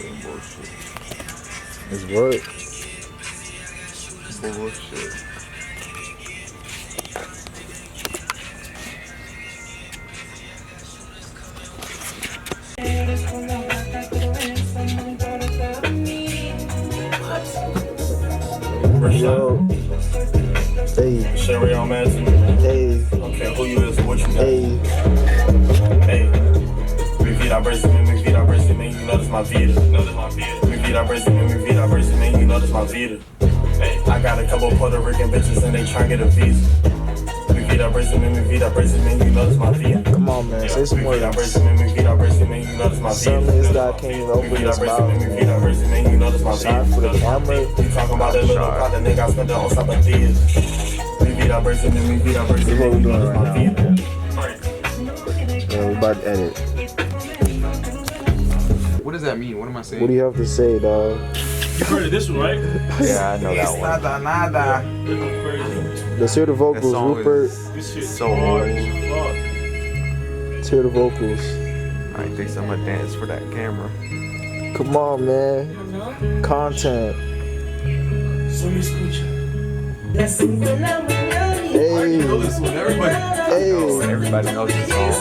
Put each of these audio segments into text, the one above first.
Bullshit. It's what? Bullshit. Yo. Hey. Sherry on Madison. Hey. Okay, who you is? What you got? Hey. Hey. Me vida Brasil, man, you know this my vida. Me vida Brasil, man, you know this my vida. Hey, I got a couple Puerto Rican bitches and they tryna get a visa. Me vida Brasil, man, you know this my vida. Come on, man. Say some words. Me vida Brasil, man, you know this my vida. Some of this guy can't even open his mouth. Man, you know this my vida. Shot for the camera. You talking about that little pot that nigga I spent on zapatillas. Me vida Brasil, man, you know this my vida. Yeah, we about to edit. What does that mean? What am I saying? What do you have to say, dog? You heard of this one, right? Yeah, I know that one. Nada. Let's hear the That vocals, song Rupert. This shit so hard. Let's hear the vocals. I think I'm gonna dance for that camera. Come on, man. Content. Hey. this one. Everybody. Hey. Everybody knows this song.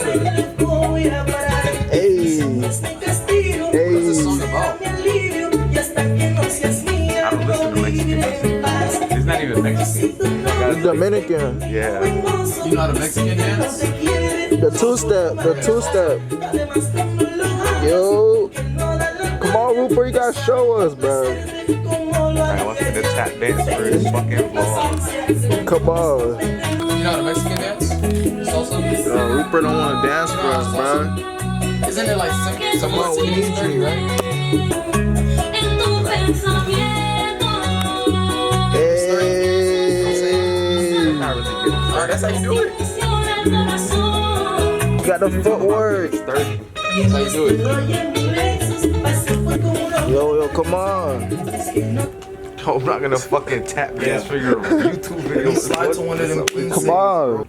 Hey. What's this song about? I don't listen to Mexican music. It's not even Mexican. It's Dominican. Yeah. You know how to Mexican dance? The two-step. Yo. Come on, Rupert, you gotta show us, bro. I want to tap dance for his fucking vlog. Come on. You know how to Mexican dance? Salsa? Rupert don't want to dance for us, bro. Isn't it like somewhat 30, right? Hey. Not really good. Alright, that's how you do it. You got the footwork. 30. That's how you do it. Yo, come on. I'm not gonna fucking tap dance for your YouTube video. Slide to one of them. Come on.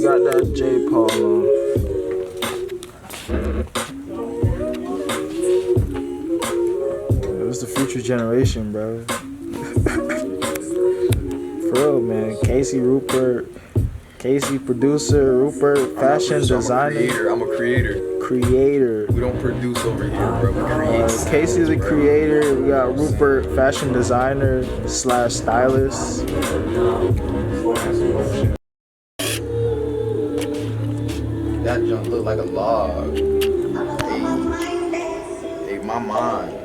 Got that J. Paul on. It was the future generation, bro. For real, man. Casey, Rupert. Casey, producer. Rupert, fashion designer. I'm a creator. Creator. We don't produce over here, bro. We create. Casey's a creator. We got Rupert, fashion designer / stylist. That junk look like a log. Hey, my mind.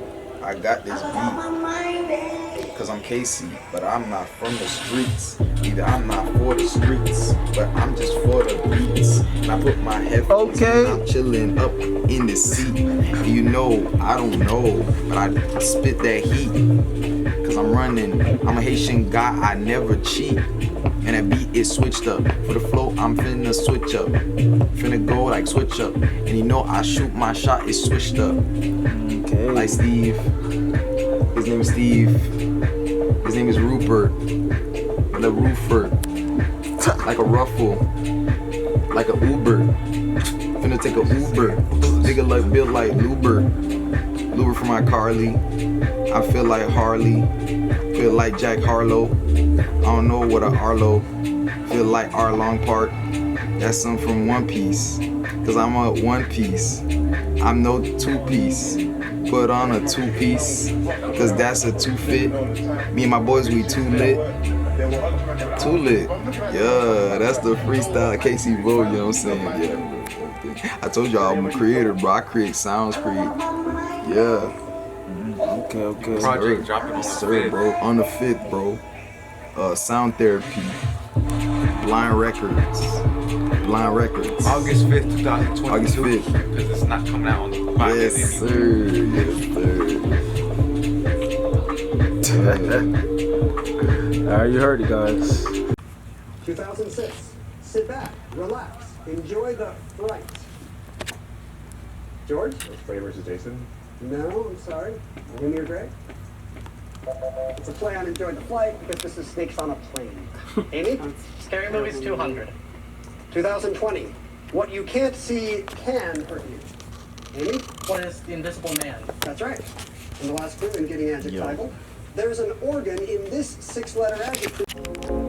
I got this beat. Cause I'm Casey, but I'm not from the streets. Either I'm not for the streets, but I'm just for the beats. And I put my headphones Okay. and I'm chilling up in the seat. And you know, I don't know, but I spit that heat. Cause I'm running, I'm a Haitian guy, I never cheat. And that beat is switched up. For the flow, I'm finna switch up. Finna go like switch up. And you know I shoot my shot, it's switched up. Okay. Like Steve. His name is Steve. His name is Rupert. The roofer. Like a ruffle. Like a Uber. Finna take a Uber. Nigga like built like Luber. Luber for my Carly. I feel like Harley. Feel like Jack Harlow. I don't know what a Arlo. Feel like Arlong Park. That's some from One Piece. Cause I'm a one piece. I'm no two piece. Put on a two piece. Cause that's a two fit. Me and my boys, we too lit. Too lit. Yeah, that's the freestyle Casey Vo, you know what I'm saying? Yeah. I told y'all I'm a creator, bro. I create sounds, Yeah. Okay. Project dropping on the 5th, bro. On the 5th, bro. Sound Therapy. Blind Records. August 5th, 2022. August 5th. Because it's not coming out on the podcast Yes, sir. Alright, you heard it, guys. 2006, Sit back, relax, enjoy the flight. George? Freddy versus Jason. No, I'm sorry. Linear Gray? It's a play on enjoy the flight because this is Snakes on a Plane. Amy? Scary Movies 200. 2020. What you can't see can hurt you. Amy? What is The Invisible Man? That's right. And the last clue in getting adjectival. There's an organ in this 6-letter adjective.